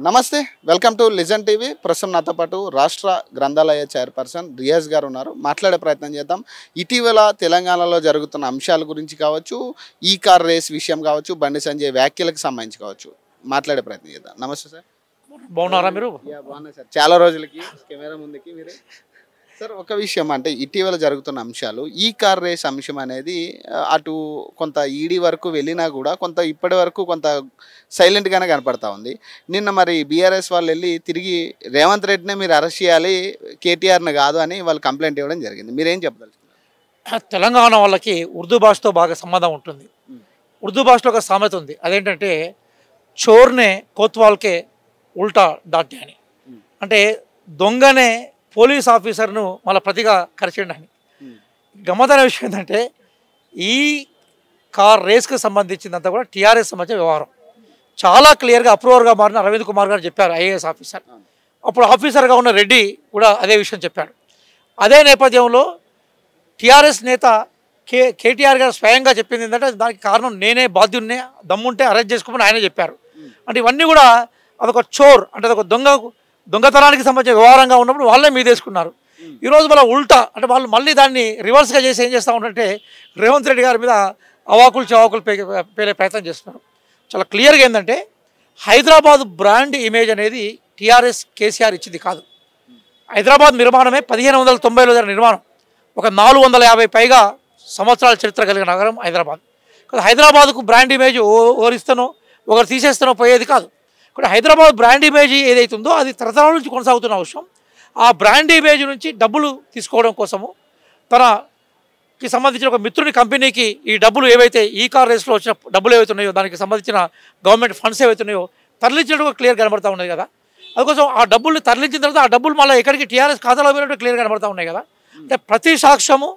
నమస్తే, welcome to listen TV. ప్రస్తుతం నాతో పాటు రాష్ట్ర గ్రంథాలయ చైర్పర్సన్ రియాజ్ గారు ఉన్నారు. మాట్లాడే ప్రయత్నం చేద్దాం. ఇటీవల తెలంగాణలో జరుగుతున్న అంశాల గురించి కావచ్చు, ఈ కార్ రేస్ విషయం కావచ్చు, బండి సంజయ్ వ్యాఖ్యలకు సంబంధించి కావచ్చు మాట్లాడే ప్రయత్నం చేద్దాం. నమస్తే సార్. బాగున్నారా మీరు? బాగున్నా సార్. చాలా రోజులకి కెమెరా ముందుకి మీరు సార్. ఒక విషయం అంటే ఇటీవల జరుగుతున్న అంశాలు, ఈ కార్ రేస్ అంశం అనేది అటు కొంత ఈడీ వరకు వెళ్ళినా కూడా కొంత ఇప్పటి వరకు కొంత సైలెంట్గానే కనపడతా ఉంది. నిన్న మరి బీఆర్ఎస్ వాళ్ళు వెళ్ళి తిరిగి రేవంత్ రెడ్డినే మీరు అరెస్ట్ చేయాలి, కేటీఆర్ని కాదు అని వాళ్ళు కంప్లైంట్ ఇవ్వడం జరిగింది. మీరేం చెప్పదలుచుకున్నారు? తెలంగాణ వాళ్ళకి ఉర్దూ భాషతో బాగా సంబంధం ఉంటుంది. ఉర్దూ భాషలో ఒక సామెత ఉంది, అదేంటంటే చోర్నే కోత్వాల్కే ఉల్టా డాటే అని. అంటే దొంగనే పోలీస్ ఆఫీసర్ను మళ్ళీ ప్రతిగా కరిచిండి అని. గమ్మతైన విషయం ఏంటంటే ఈ కార్ రేస్కి సంబంధించిందంతా కూడా టీఆర్ఎస్ సంబంధించిన వ్యవహారం. చాలా క్లియర్గా అప్రూవర్గా మారిన అరవింద్ కుమార్ గారు చెప్పారు, ఐఏఎస్ ఆఫీసర్. అప్పుడు ఆఫీసర్గా ఉన్న రెడ్డి కూడా అదే విషయం చెప్పాడు. అదే నేపథ్యంలో టీఆర్ఎస్ నేత కేటీఆర్ గారు స్వయంగా చెప్పింది ఏంటంటే దానికి కారణం నేనే బాధ్యున్నే, దమ్ముంటే అరెస్ట్ చేసుకోమని ఆయనే చెప్పారు. అంటే ఇవన్నీ కూడా అదొక చోర్, అంటే అదొక దొంగతనానికి సంబంధించిన వ్యవహారంగా ఉన్నప్పుడు వాళ్ళే మీదేసుకున్నారు. ఈరోజు మళ్ళీ ఉల్టా అంటే వాళ్ళు మళ్ళీ దాన్ని రివర్స్గా చేసి ఏం చేస్తూ ఉంటారంటే రేవంత్ రెడ్డి గారి మీద అవాకులు చవాకులు పేలే ప్రయత్నం చేస్తున్నారు. చాలా క్లియర్గా ఏంటంటే హైదరాబాద్ బ్రాండ్ ఇమేజ్ అనేది టీఆర్ఎస్ కేసీఆర్ ఇచ్చింది కాదు. హైదరాబాద్ నిర్మాణమే 1590లో జరిగిన నిర్మాణం. ఒక 450 పైగా సంవత్సరాల చరిత్ర కలిగిన నగరం హైదరాబాద్. హైదరాబాద్కు బ్రాండ్ ఇమేజ్ ఓరిస్తానో ఒకరు తీసేస్తానో పోయేది కాదు. ఇక్కడ హైదరాబాద్ బ్రాండ్ ఇమేజ్ ఏదైతుందో అది తరతరాల నుంచి కొనసాగుతున్న అవసరం. ఆ బ్రాండ్ ఇమేజ్ నుంచి డబ్బులు తీసుకోవడం కోసము తనకి సంబంధించిన ఒక మిత్రుని కంపెనీకి ఈ డబ్బులు ఏవైతే ఈ కార్ రేస్లో వచ్చిన డబ్బులు ఏవైతే ఉన్నాయో దానికి సంబంధించిన గవర్నమెంట్ ఫండ్స్ ఏవైతే ఉన్నాయో తరలించినట్టుగా క్లియర్ కనబడతా ఉన్నది కదా. అందుకోసం ఆ డబ్బుల్ని తరలించిన తర్వాత ఆ డబ్బులు మళ్ళీ ఎక్కడికి టీఆర్ఎస్ ఖాతాలో పోయినట్టు క్లియర్ కనబడతా ఉన్నాయి కదా. అంటే ప్రతి సాక్ష్యము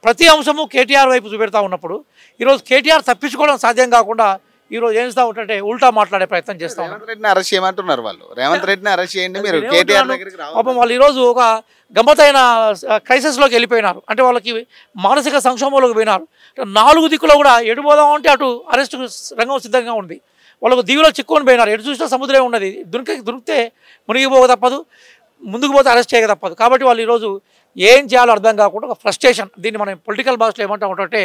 ప్రతి అంశము కేటీఆర్ వైపు చూపెడతా ఉన్నప్పుడు ఈరోజు కేటీఆర్ తప్పించుకోవడం సాధ్యం కాకుండా ఈరోజు ఏం చేస్తూ ఉంటే ఉల్టా మాట్లాడే ప్రయత్నం చేస్తాం. రేవంత్ రెడ్డిని అరెస్ట్ చేయమంటున్నారు వాళ్ళు. రేవంత్ రెడ్డిని అరెస్ట్ చేయండి, మీరు కేటీఆర్ దగ్గరికి రావాలి. పాపం వాళ్ళు ఈరోజు ఒక గమ్మతైన క్రైసిస్లోకి వెళ్ళిపోయినారు. అంటే వాళ్ళకి మానసిక సంక్షోభంలోకి పోయినారు. 4 దిక్కులో కూడా ఎటు పోదామంటే అటు అరెస్టు రంగం సిద్ధంగా ఉంది. వాళ్ళకు దీవిలో చిక్కుకొని పోయినారు. ఎటు చూసినా సముద్రమే ఉన్నది. దొరికితే మునిగిపోక తప్పదు, ముందుకు పోతే అరెస్ట్ చేయక తప్పదు. కాబట్టి వాళ్ళు ఈరోజు ఏం చేయాలో అర్థం కాకుండా ఒక ఫ్రస్ట్రేషన్, దీన్ని మనం పొలిటికల్ భాషలో ఏమంటాం అంటే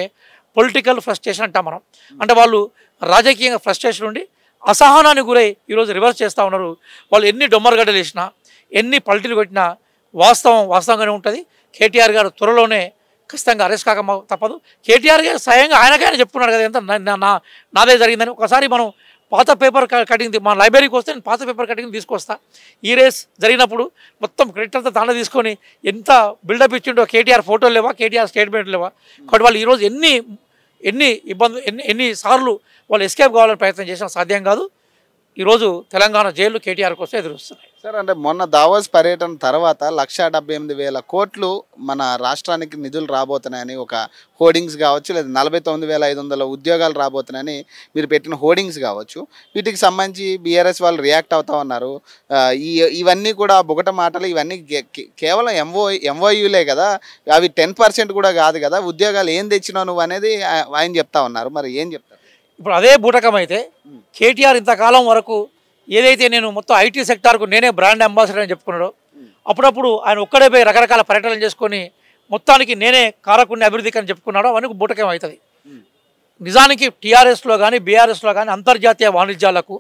పొలిటికల్ ఫ్రస్ట్రేషన్ అంటాం మనం. అంటే వాళ్ళు రాజకీయంగా ఫ్రస్ట్రేషన్ ఉండి అసహనానికి గురై ఈరోజు రివర్స్ చేస్తూ ఉన్నారు. వాళ్ళు ఎన్ని డొమ్మరగడ్డలు వేసినా ఎన్ని పల్టీలు కొట్టినా వాస్తవంగానే ఉంటుంది. కేటీఆర్ గారు త్వరలోనే ఖచ్చితంగా అరెస్ట్ కాక తప్పదు. కేటీఆర్ గారు స్వయంగా ఆయనకైనా చెప్పుకున్నాడు కదా, ఎంత నాదే జరిగిందని. ఒకసారి మనం పాత పేపర్ కటింగ్ మా లైబ్రరీకి వస్తే నేను పాత పేపర్ కటింగ్ తీసుకొస్తా. ఈ రేస్ జరిగినప్పుడు మొత్తం క్రెడిట్ అంతా తానే తీసుకొని ఎంత బిల్డప్ ఇచ్చిండో. కేటీఆర్ ఫోటోలు లేవా, కేటీఆర్ స్టేట్మెంట్ లేవా. కాబట్టి వాళ్ళు ఈరోజు ఎన్ని ఇబ్బందులు ఎన్నిసార్లు వాళ్ళు ఎస్కేప్ కావాలని ప్రయత్నం చేసినా సాధ్యం కాదు. ఈరోజు తెలంగాణ జైలు కేటీఆర్ కోసం ఎదురుస్తున్నాయి సార్. అంటే మొన్న దావోస్ పర్యటన తర్వాత 1,78,000 కోట్లు మన రాష్ట్రానికి నిధులు రాబోతున్నాయని ఒక హోర్డింగ్స్ కావచ్చు, లేదా 49,500 ఉద్యోగాలు రాబోతున్నాయని మీరు పెట్టిన హోర్డింగ్స్ కావచ్చు, వీటికి సంబంధించి బీఆర్ఎస్ వాళ్ళు రియాక్ట్ అవుతా ఉన్నారు. ఇవన్నీ కూడా బుగట మాటలు, ఇవన్నీ కేవలం ఎంఓయూలే కదా, అవి 10% కూడా కాదు కదా, ఉద్యోగాలు ఏం తెచ్చినావు నువ్వు అనేది ఆయన చెప్తా ఉన్నారు. మరి ఏం చెప్తారు? ఇప్పుడు అదే బూటకం అయితే కేటీఆర్ ఇంతకాలం వరకు ఏదైతే నేను మొత్తం ఐటీ సెక్టార్కు నేనే బ్రాండ్ అంబాసిడర్ అని చెప్పుకున్నాడో, అప్పుడప్పుడు ఆయన ఒక్కడే పోయి రకరకాల పర్యటనలు చేసుకొని మొత్తానికి నేనే కారకుడిని అభివృద్ధికి అని చెప్పుకున్నాడో అవన్నీ బూటకం అవుతుంది. నిజానికి టీఆర్ఎస్లో కానీ బీఆర్ఎస్లో కానీ అంతర్జాతీయ వాణిజ్యాలకు,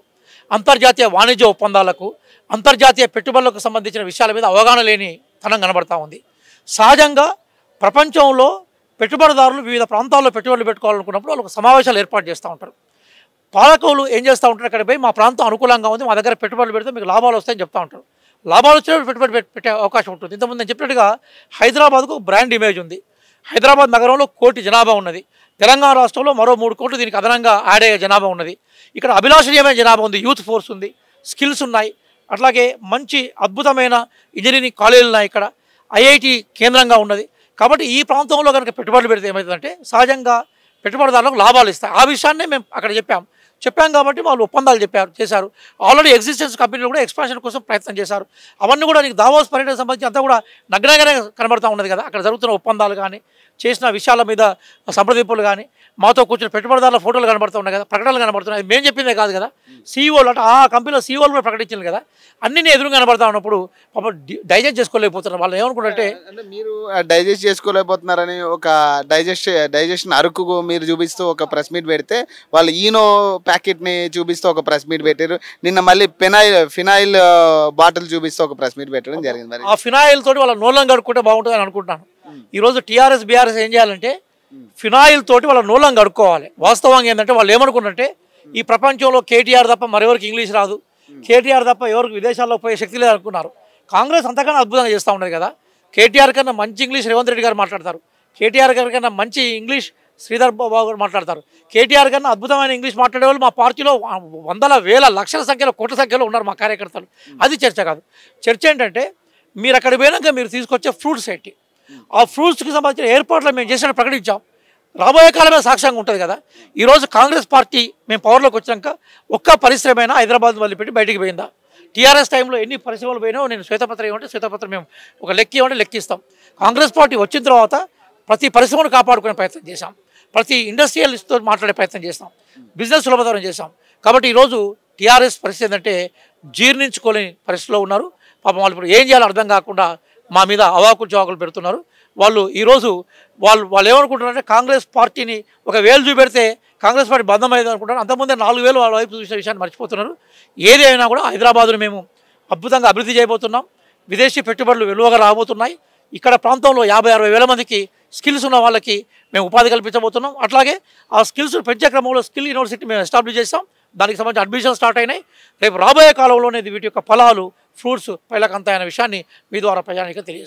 అంతర్జాతీయ వాణిజ్య ఒప్పందాలకు, అంతర్జాతీయ పెట్టుబడులకు సంబంధించిన విషయాల మీద అవగాహన లేని తనం కనబడతా ఉంది. సహజంగా ప్రపంచంలో పెట్టుబడిదారులు వివిధ ప్రాంతాల్లో పెట్టుబడులు పెట్టుకోవాలనుకున్నప్పుడు వాళ్ళు ఒక సమావేశాలు ఏర్పాటు చేస్తూ ఉంటారు. పాలకులు ఏం చేస్తూ ఉంటారు, అక్కడ పోయి మా ప్రాంతం అనుకూలంగా ఉంది, మా దగ్గర పెట్టుబడులు పెడితే మీకు లాభాలు వస్తాయని చెప్తూ ఉంటారు. లాభాలు వచ్చినప్పుడు పెట్టుబడి పెట్టే అవకాశం ఉంటుంది. ఇంతకుముందు నేను చెప్పినట్టుగా హైదరాబాద్కు బ్రాండ్ ఇమేజ్ ఉంది. హైదరాబాద్ నగరంలో 1 కోటి జనాభా ఉన్నది. తెలంగాణ రాష్ట్రంలో మరో 3 కోట్లు దీనికి అదనంగా యాడ్ అయ్యే జనాభా ఉన్నది. ఇక్కడ అభిలాషణీయమైన జనాభా ఉంది, యూత్ ఫోర్స్ ఉంది, స్కిల్స్ ఉన్నాయి. అట్లాగే మంచి అద్భుతమైన ఇంజనీరింగ్ కాలేజీలు ఉన్నాయి. ఇక్కడ ఐఐటి కేంద్రంగా ఉన్నది. కాబట్టి ఈ ప్రాంతంలో కనుక పెట్టుబడులు పెడితే ఏమవుతుందంటే సహజంగా పెట్టుబడిదారులకు లాభాలు ఇస్తాయి. ఆ విషయాన్నే మేము అక్కడ చెప్పాం కాబట్టి వాళ్ళు ఒప్పందాలు చేశారు. ఆల్రెడీ ఎగ్జిస్టెన్స్ కంపెనీలు కూడా ఎక్స్పాన్షన్ కోసం ప్రయత్నం చేశారు. అవన్నీ కూడా నీకు దావోస్ పర్యటన సంబంధించి అంతా కూడా నగ్నంగానే కనబడతా ఉన్నది కదా. అక్కడ జరుగుతున్న ఒప్పందాలు కానీ చేసిన విషయాల మీద సంప్రదింపులు కానీ మాతో కూర్చున్న పెట్టుబడిదారుల ఫోటోలు కనబడుతూ ఉన్నాయి కదా, ప్రకటనలు కనబడుతున్నాయి. మేము చెప్పిందే కాదు కదా, సీఈఓలు అంటే ఆ కంపెనీలో సీఈఓలు కూడా ప్రకటించారు కదా, అన్నీ ఎదురు కనబడతా ఉన్నప్పుడు పాపం డైజెస్ట్ చేసుకోలేకపోతున్నారు. వాళ్ళు ఏమనుకుంటే అంటే మీరు డైజెస్ట్ చేసుకోలేకపోతున్నారని ఒక డైజెషన్ అరుకు మీరు చూపిస్తూ ఒక ప్రెస్ మీట్ పెడితే, వాళ్ళు ఈనో ప్యాకెట్ని చూపిస్తూ ఒక ప్రెస్ మీట్ పెట్టారు. నిన్న మళ్ళీ ఫినాయిల్ బాటిల్ చూపిస్తూ ఒక ప్రెస్ మీట్ పెట్టడం జరిగింది. మరి ఆ ఫినాయిల్ తోటి వాళ్ళ నోళ్ళం కడుక్కుంటే బాగుంటుందని అనుకుంటున్నాను. ఈరోజు టీఆర్ఎస్ బీఆర్ఎస్ ఏం చేయాలంటే ఫినాయిల్ తోటి వాళ్ళ నోళ్ళం కడుక్కోవాలి. వాస్తవంగా ఏంటంటే వాళ్ళు ఏమనుకున్నట్టే ఈ ప్రపంచంలో కేటీఆర్ తప్ప మరెవరికి ఇంగ్లీష్ రాదు, కేటీఆర్ తప్ప ఎవరికి విదేశాల్లో పోయే శక్తి లేదు అనుకున్నారు. కాంగ్రెస్ అంతకన్నా అద్భుతంగా చేస్తూ ఉండదు కదా. కేటీఆర్ కన్నా మంచి ఇంగ్లీష్ రేవంత్ రెడ్డి గారు మాట్లాడతారు, కేటీఆర్ గారి కన్నా మంచి ఇంగ్లీష్ శ్రీధర్ బాబు గారు మాట్లాడతారు, కేటీఆర్ కన్నా అద్భుతమైన ఇంగ్లీష్ మాట్లాడే వాళ్ళు మా పార్టీలో వందల వేల లక్షల సంఖ్యలో కోట్ల సంఖ్యలో ఉన్నారు మా కార్యకర్తలు. అది చర్చ కాదు. చర్చ ఏంటంటే మీరు అక్కడ పోయినాక మీరు తీసుకొచ్చే ఫ్రూట్స్ ఏంటి, ఆ ఫ్రూట్స్కి సంబంధించిన ఏర్పాట్లు మేము చేసినట్టు ప్రకటించాం. రాబోయే కాలమే సాక్ష్యంగా ఉంటుంది కదా. ఈరోజు కాంగ్రెస్ పార్టీ మేము పవర్లోకి వచ్చినాక ఒక్క పరిశ్రమైనా హైదరాబాద్ వదిలిపెట్టి బయటికి పోయిందా? టీఆర్ఎస్ టైంలో ఎన్ని పరిశ్రమలు పోయినా నేను శ్వేతపత్రం ఏమంటే శ్వేతపత్రం మేము ఒక లెక్కిస్తాం. కాంగ్రెస్ పార్టీ వచ్చిన తర్వాత ప్రతి పరిశ్రమను కాపాడుకునే ప్రయత్నం చేశాం, ప్రతి ఇండస్ట్రియలిస్ట్తో మాట్లాడే ప్రయత్నం చేస్తాం, బిజినెస్ సులభతరం చేస్తాం. కాబట్టి ఈరోజు టీఆర్ఎస్ పరిస్థితి ఏంటంటే జీర్ణించుకోలేని పరిస్థితిలో ఉన్నారు. పాపం వాళ్ళు ఇప్పుడు ఏం చేయాలో అర్థం కాకుండా మా మీద అవాకులు చవాకులు పెడుతున్నారు. వాళ్ళు ఈరోజు వాళ్ళు ఏమనుకుంటున్నారంటే కాంగ్రెస్ పార్టీని ఒక వేలు చూపెడితే కాంగ్రెస్ పార్టీ బంధమైంది అనుకుంటారు. అంతకుముందే 4,000 వాళ్ళ వైపు చూసిన విషయాన్ని మర్చిపోతున్నారు. ఏది అయినా కూడా హైదరాబాదును మేము అద్భుతంగా అభివృద్ధి చేయబోతున్నాం. విదేశీ పెట్టుబడులు విలువగా రాబోతున్నాయి. ఇక్కడ ప్రాంతంలో 50-60 వేల మందికి స్కిల్స్ ఉన్న వాళ్ళకి మేము ఉపాధి కల్పించబోతున్నాం. అట్లాగే ఆ స్కిల్స్ పెంచే క్రమంలో స్కిల్ యూనివర్సిటీ మేము ఎస్టాబ్లిష్ చేస్తాం. దానికి సంబంధించి అడ్మిషన్ స్టార్ట్ అయినాయి. రేపు రాబోయే కాలంలోనే వీటి యొక్క ఫలాలు ఫ్రూట్స్ పైలకు అంతాయన్న విషయాన్ని మీ ద్వారా ప్రజానికి తెలియజేస్తాం.